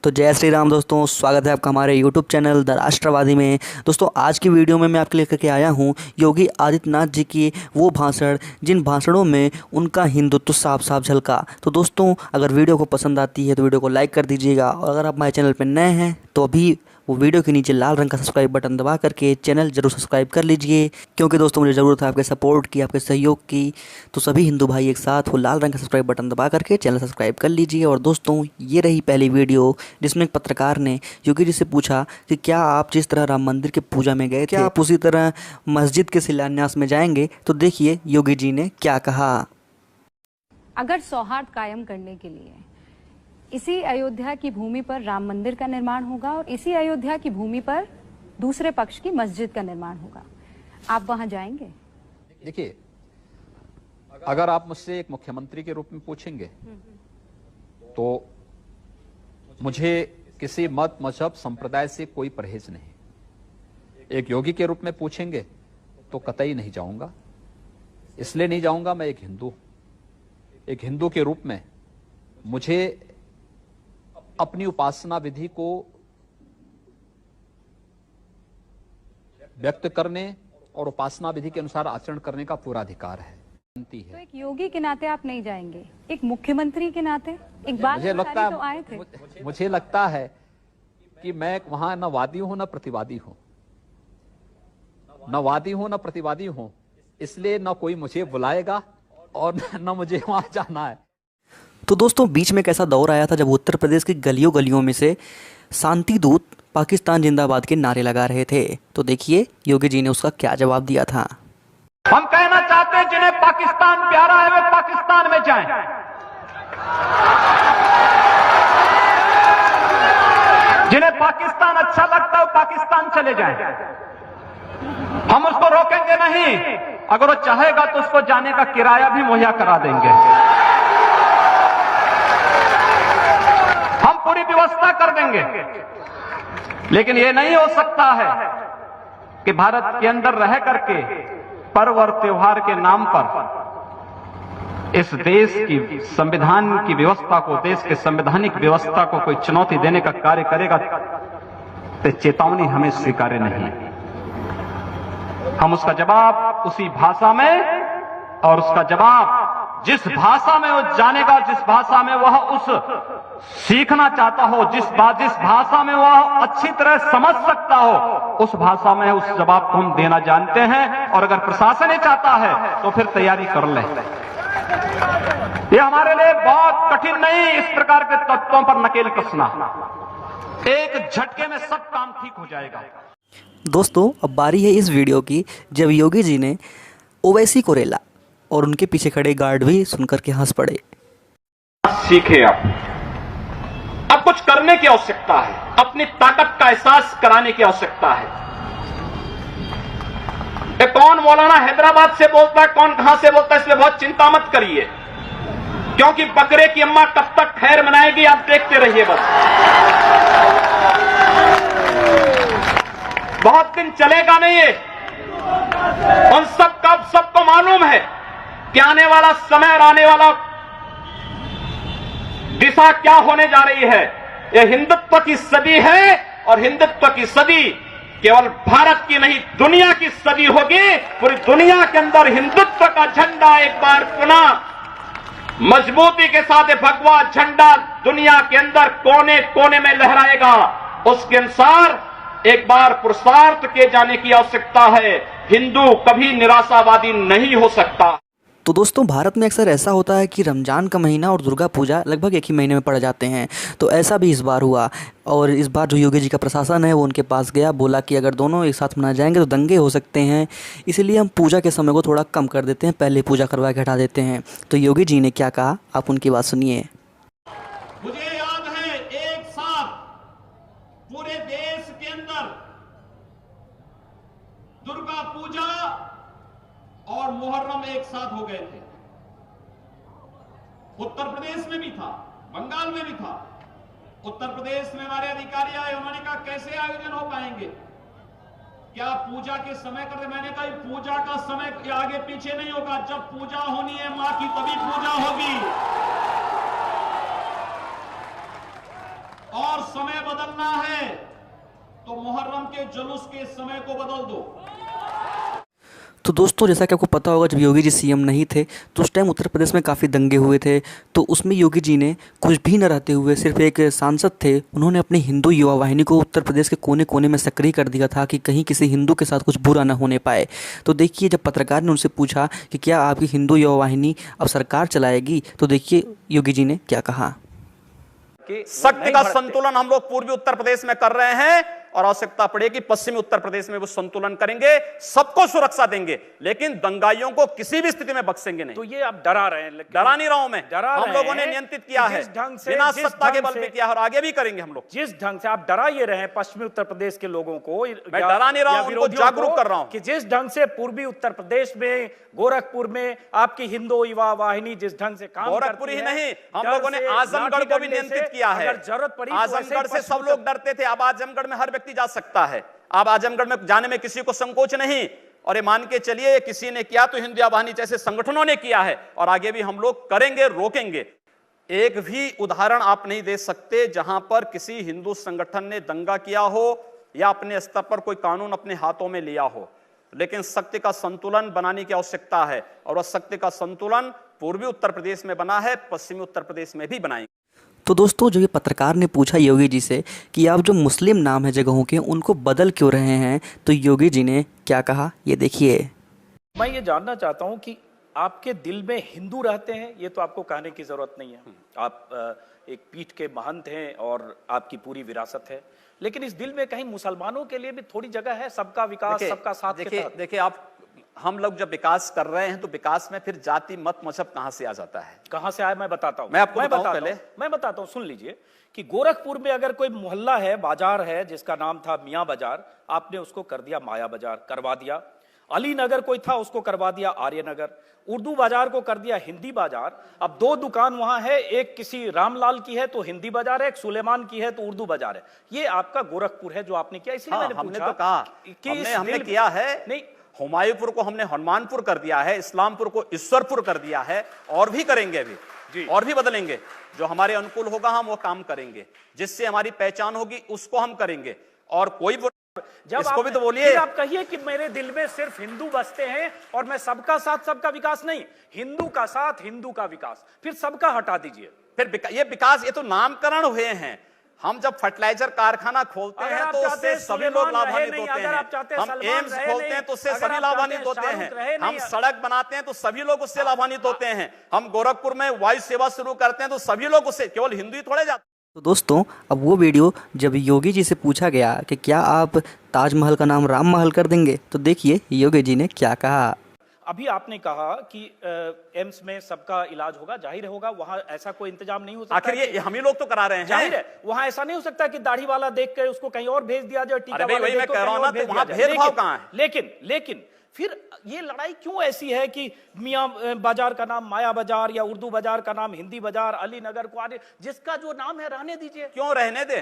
तो जय श्री राम दोस्तों, स्वागत है आपका हमारे YouTube चैनल द राष्ट्रवादी में। दोस्तों आज की वीडियो में मैं आपके लेकर के आया हूं योगी आदित्यनाथ जी की वो भाषण जिन भाषणों में उनका हिंदुत्व साफ साफ झलका। तो दोस्तों अगर वीडियो को पसंद आती है तो वीडियो को लाइक कर दीजिएगा, और अगर आप हमारे चैनल पर नए हैं तो अभी वो वीडियो के नीचे लाल रंग का सब्सक्राइब बटन दबा करके चैनल जरूर सब्सक्राइब कर लीजिए, क्योंकि दोस्तों मुझे ज़रूरत है आपके सपोर्ट की, आपके सहयोग की। तो सभी हिंदू भाई एक साथ वो लाल रंग का सब्सक्राइब बटन दबा करके चैनल सब्सक्राइब कर लीजिए। और दोस्तों ये रही पहली वीडियो जिसमें एक पत्रकार ने योगी जी से पूछा कि क्या आप जिस तरह राम मंदिर की पूजा में गए थे, क्या आप उसी तरह मस्जिद के शिलान्यास में जाएंगे? तो देखिए योगी जी ने क्या कहा। अगर सौहार्द कायम करने के लिए इसी अयोध्या की भूमि पर राम मंदिर का निर्माण होगा और इसी अयोध्या की भूमि पर दूसरे पक्ष की मस्जिद का निर्माण होगा, आप वहां जाएंगे? देखिए, अगर आप मुझसे एक मुख्यमंत्री के रूप में पूछेंगे तो मुझे किसी मत मजहब संप्रदाय से कोई परहेज नहीं। एक योगी के रूप में पूछेंगे तो कतई नहीं जाऊंगा। इसलिए नहीं जाऊंगा, मैं एक हिंदू के रूप में मुझे अपनी उपासना विधि को व्यक्त करने और उपासना विधि के अनुसार आचरण करने का पूरा अधिकार है। तो एक योगी के नाते आप नहीं जाएंगे, एक मुख्यमंत्री के नाते एक बात मुझे लगता तो आए थे। मुझे लगता है कि मैं वहां न वादी हूं न प्रतिवादी हूं, न वादी हूं न प्रतिवादी हूं, इसलिए न कोई मुझे बुलाएगा और न मुझे वहां जाना है। तो दोस्तों बीच में एक ऐसा दौर आया था जब उत्तर प्रदेश की गलियों गलियों में से शांति दूत पाकिस्तान जिंदाबाद के नारे लगा रहे थे। तो देखिए योगी जी ने उसका क्या जवाब दिया था। हम कहना चाहते हैं जिन्हें पाकिस्तान प्यारा है वे पाकिस्तान में जाएं। जिन्हें पाकिस्तान अच्छा लगता है वो पाकिस्तान चले जाएं। हम उसको रोकेंगे नहीं, अगर वो चाहेगा तो उसको जाने का किराया भी मुहैया करा देंगे। हम पूरी व्यवस्था कर देंगे। लेकिन यह नहीं हो सकता है कि भारत के अंदर रह करके पर्व और त्योहार के नाम पर इस देश की संविधान की व्यवस्था को, देश के संवैधानिक व्यवस्था को कोई चुनौती देने का कार्य करेगा तो चेतावनी हमें स्वीकार्य नहीं। हम उसका जवाब उसी भाषा में, और उसका जवाब जिस भाषा में वो जानेगा, जिस भाषा में वह उस सीखना चाहता हो, जिस भाषा में वह अच्छी तरह समझ सकता हो, उस भाषा में उस जवाब को हम देना जानते हैं। और अगर प्रशासन ही चाहता है तो फिर तैयारी कर ले। ये हमारे लिए बहुत कठिन नहीं, इस प्रकार के तत्वों पर नकेल कसना। एक झटके में सब काम ठीक हो जाएगा। दोस्तों अब बारी है इस वीडियो की जब योगी जी ने ओवैसी को रेला और उनके पीछे खड़े गार्ड भी सुनकर के हंस पड़े। सीखे अब कुछ करने की आवश्यकता है, अपनी ताकत का एहसास कराने की आवश्यकता है। कौन मौलाना हैदराबाद से बोलता है, कौन कहां से बोलता है, इसमें बहुत चिंता मत करिए, क्योंकि बकरे की अम्मा कब तक खैर मनाएगी आप देखते रहिए। बस बहुत दिन चलेगा नहीं ये। उन सबको मालूम है कि आने वाला समय और आने वाला दिशा क्या होने जा रही है। यह हिंदुत्व की सदी है, और हिंदुत्व की सदी केवल भारत की नहीं दुनिया की सदी होगी। पूरी दुनिया के अंदर हिंदुत्व का झंडा एक बार पुनः मजबूती के साथ भगवा झंडा दुनिया के अंदर कोने कोने में लहराएगा। उसके अनुसार एक बार पुरुषार्थ किए जाने की आवश्यकता है। हिंदू कभी निराशावादी नहीं हो सकता। तो दोस्तों भारत में अक्सर ऐसा होता है कि रमज़ान का महीना और दुर्गा पूजा लगभग एक ही महीने में पड़ जाते हैं। तो ऐसा भी इस बार हुआ, और इस बार जो योगी जी का प्रशासन है वो उनके पास गया, बोला कि अगर दोनों एक साथ मना जाएंगे तो दंगे हो सकते हैं, इसलिए हम पूजा के समय को थोड़ा कम कर देते हैं, पहले पूजा करवा के हटा देते हैं। तो योगी जी ने क्या कहा, आप उनकी बात सुनिए। मुझे याद है एक साथ पूरे देश के अंदर दुर्गा पूजा और मुहर्रम एक साथ हो गए थे। उत्तर प्रदेश में भी था, बंगाल में भी था। उत्तर प्रदेश में हमारे अधिकारी आए, उन्होंने कहा कैसे आयोजन हो पाएंगे, क्या पूजा के समय करते। मैंने कहा पूजा का समय आगे पीछे नहीं होगा, जब पूजा होनी है मां की तभी पूजा होगी। और और समय बदलना है तो मुहर्रम के जुलूस के समय को बदल दो। तो दोस्तों, जैसा कि आपको पता होगा, जब योगी जी सीएम नहीं थे तो उस टाइम उत्तर प्रदेश में काफ़ी दंगे हुए थे। तो उसमें योगी जी ने कुछ भी न रहते हुए, सिर्फ एक सांसद थे, उन्होंने अपनी हिंदू युवा वाहिनी को उत्तर प्रदेश के कोने कोने में सक्रिय कर दिया था कि कहीं किसी हिंदू के साथ कुछ बुरा न होने पाए। तो देखिए, जब पत्रकार ने उनसे पूछा कि क्या आपकी हिंदू युवा वाहिनी अब सरकार चलाएगी, तो देखिए योगी जी ने क्या कहा। कि शक्ति का संतुलन हम लोग पूर्वी उत्तर प्रदेश में कर रहे हैं और आवश्यकता पड़ेगी पश्चिमी उत्तर प्रदेश में वो संतुलन करेंगे, सबको सुरक्षा देंगे, लेकिन दंगाइयों को किसी भी स्थिति में बख्शेंगे नहीं। तो ये आप डरा रहे हैं। डरा नहीं रहा हूं मैं, डरा हम रहे लोगों ने हैं नियंत्रित किया है, बिना सत्ता के बल पे किया है और आगे भी करेंगे हम लोग। जिस ढंग से आप डरा ये रहे हैं पश्चिमी उत्तर प्रदेश के लोगों को, मैं डरा नहीं रहा हूं, उनको जागरूक कर रहा हूं कि जिस ढंग से पूर्वी उत्तर प्रदेश में गोरखपुर में आपकी हिंदू युवा वाहिनी जिस ढंग से काम गोरखपुर ही करती है, नहीं, हम लोगों ने आजमगढ़ को भी नियंत्रित किया है। अगर जरूरत पड़ी तो आजमगढ़ से सब लोग डरते थे, अब आजमगढ़ में हर व्यक्ति जा सकता है। अब आजमगढ़ में जाने में किसी को संकोच नहीं। और ये मान के चलिए, किसी ने किया तो हिंदू वाहिनी जैसे संगठनों ने किया है और आगे भी हम लोग करेंगे, रोकेंगे। एक भी उदाहरण आप नहीं दे सकते जहां पर किसी हिंदू संगठन ने दंगा किया हो या अपने स्तर पर कोई कानून अपने हाथों में लिया हो। लेकिन शक्ति का संतुलन बनाने की आवश्यकता है और वह शक्ति का संतुलन पूर्वी उत्तर प्रदेश में बना है, पश्चिमी उत्तर प्रदेश में भी बनाएंगे। तो दोस्तों, जो ये पत्रकार ने पूछा योगी जी से कि आप जो मुस्लिम नाम है जगहों के, उनको बदल क्यों रहे हैं, तो योगी जी ने क्या कहा, ये देखिए। मैं ये जानना चाहता हूं कि आपके दिल में हिंदू रहते हैं, ये तो आपको कहने की जरूरत नहीं है। आप एक पीठ के महंत हैं और आपकी पूरी विरासत है, लेकिन इस दिल में कहीं मुसलमानों के लिए भी थोड़ी जगह है, सबका विकास, सबका साथ के तहत। देखिए आप, हम लोग जब विकास कर रहे हैं तो विकास में फिर जाति मत मजहब कहां से आ जाता है? कहां से आया मैं बताता हूं। मैं आपको बताता हूं, सुन लीजिए कि गोरखपुर में अगर कोई मोहल्ला है, बाजार है, जिसका नाम था मियां बाजार, आपने उसको कर दिया माया बाजार, करवा दिया। अली नगर कोई था, उसको करवा दिया आर्य नगर। उर्दू बाजार को कर दिया हिंदी बाजार। अब दो दुकान वहां है, एक किसी रामलाल की है तो हिंदी बाजार है, एक सुलेमान की है तो उर्दू बाजार है। ये आपका गोरखपुर है जो आपने किया, इसलिए मैंने हमने पूछा तो कहा कि हमने किया है। नहीं, हुमायूंपुर को हमने हनुमानपुर कर दिया है, इस्लामपुर को ईश्वरपुर कर दिया है, और भी करेंगे अभी जी, और भी बदलेंगे। जो हमारे अनुकूल होगा हम वो काम करेंगे, जिससे हमारी पहचान होगी उसको हम करेंगे। और कोई जब इसको भी तो बोलिए। आप कहिए कि मेरे दिल में सिर्फ हिंदू बसते हैं और मैं सबका साथ सबका विकास नहीं, हिंदू का साथ हिंदू का विकास, फिर सबका हटा दीजिए। फिर ये विकास, ये तो नामकरण हुए हैं। हम जब फर्टिलाइजर कारखाना खोलते हैं तो उससे सभी लोग लाभान्वित होते हैं। हम एम्स खोलते हैं तो उससे सभी लाभान्वित होते हैं। हम सड़क बनाते हैं तो सभी लोग उससे लाभान्वित होते हैं। हम गोरखपुर में वायु सेवा शुरू करते हैं तो सभी लोग उससे, केवल हिंदू ही थोड़े जाते। तो दोस्तों, अब वो वीडियो जब योगी जी से पूछा गया कि क्या आप ताजमहल का नाम राम महल कर देंगे, तो देखिए योगी जी ने क्या कहा। अभी आपने कहा कि एम्स में सबका इलाज होगा, जाहिर होगा, वहां ऐसा कोई इंतजाम नहीं हो सकता। आखिर ये हम ही लोग तो करा रहे हैं, जाहिर है वहां ऐसा नहीं हो सकता कि दाढ़ी वाला देख के उसको कहीं और भेज दिया जाए, टीका वाला वही मैं कह रहा हूं ना, तो वहां भेदभाव कहां है? लेकिन फिर ये लड़ाई क्यों ऐसी है कि मियां बाजार का नाम माया बाजार या उर्दू बाजार का नाम हिंदी बाजार, अली नगर को आने, जिसका जो नाम है रहने दीजिए। क्यों रहने दे?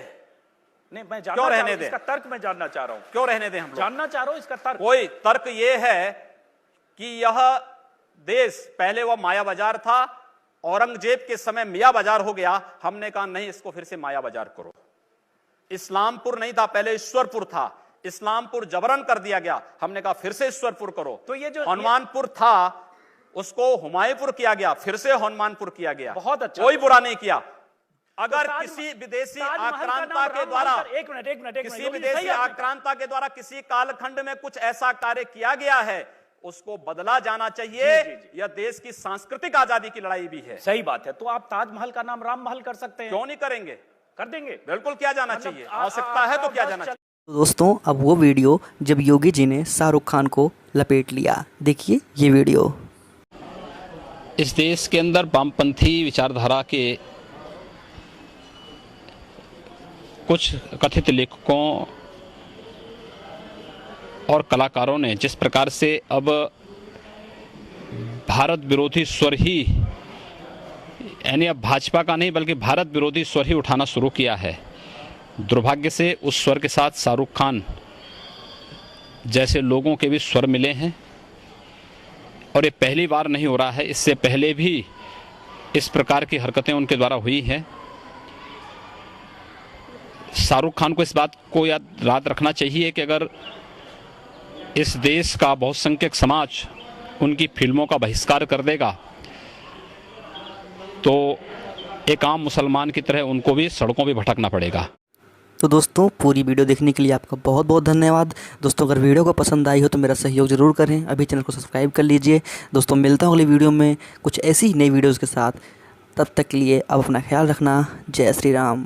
नहीं, मैं जानना चाह रहा हूं, इसका तर्क मैं जानना चाह रहा हूं। क्यों रहने दे? हम जानना चाह रहा हूं इसका तर्क। कोई तर्क ये है कि यह देश पहले वह माया बाजार था, औरंगजेब के समय मियां बाजार हो गया। हमने कहा नहीं, इसको फिर से माया बाजार करो। इस्लामपुर नहीं था, पहले ईश्वरपुर था, इस्लामपुर जबरन कर दिया गया। हमने कहा फिर से ईश्वरपुर करो। तो ये जो हनुमानपुर था उसको हुमायूंपुर किया गया, फिर से हनुमानपुर किया गया। बहुत अच्छा, कोई बुरा नहीं किया। अगर तो किसी विदेशी आक्रांता के द्वारा, किसी विदेशी आक्रांता के द्वारा किसी कालखंड में कुछ ऐसा कार्य किया गया है, उसको बदला जाना चाहिए। यह देश की सांस्कृतिक आजादी की लड़ाई भी है। सही बात है। तो आप ताजमहल का नाम राम महल कर सकते हैं। क्यों नहीं करेंगे? कर देंगे, बिल्कुल किया जाना चाहिए। आवश्यकता है तो किया जाना चाहिए। तो दोस्तों, अब वो वीडियो जब योगी जी ने शाहरुख खान को लपेट लिया, देखिए ये वीडियो। इस देश के अंदर वामपंथी विचारधारा के कुछ कथित लेखकों और कलाकारों ने जिस प्रकार से अब भारत विरोधी स्वर ही, यानी अब भाजपा का नहीं बल्कि भारत विरोधी स्वर ही उठाना शुरू किया है, दुर्भाग्य से उस स्वर के साथ शाहरुख खान जैसे लोगों के भी स्वर मिले हैं। और ये पहली बार नहीं हो रहा है, इससे पहले भी इस प्रकार की हरकतें उनके द्वारा हुई हैं। शाहरुख खान को इस बात को याद रखना चाहिए कि अगर इस देश का बहुसंख्यक समाज उनकी फिल्मों का बहिष्कार कर देगा तो एक आम मुसलमान की तरह उनको भी सड़कों पे भटकना पड़ेगा। तो दोस्तों, पूरी वीडियो देखने के लिए आपका बहुत बहुत धन्यवाद। दोस्तों, अगर वीडियो को पसंद आई हो तो मेरा सहयोग ज़रूर करें, अभी चैनल को सब्सक्राइब कर लीजिए। दोस्तों, मिलता हूँ अगली वीडियो में कुछ ऐसी नई वीडियोज़ के साथ। तब तक के लिए अब अपना ख्याल रखना। जय श्री राम।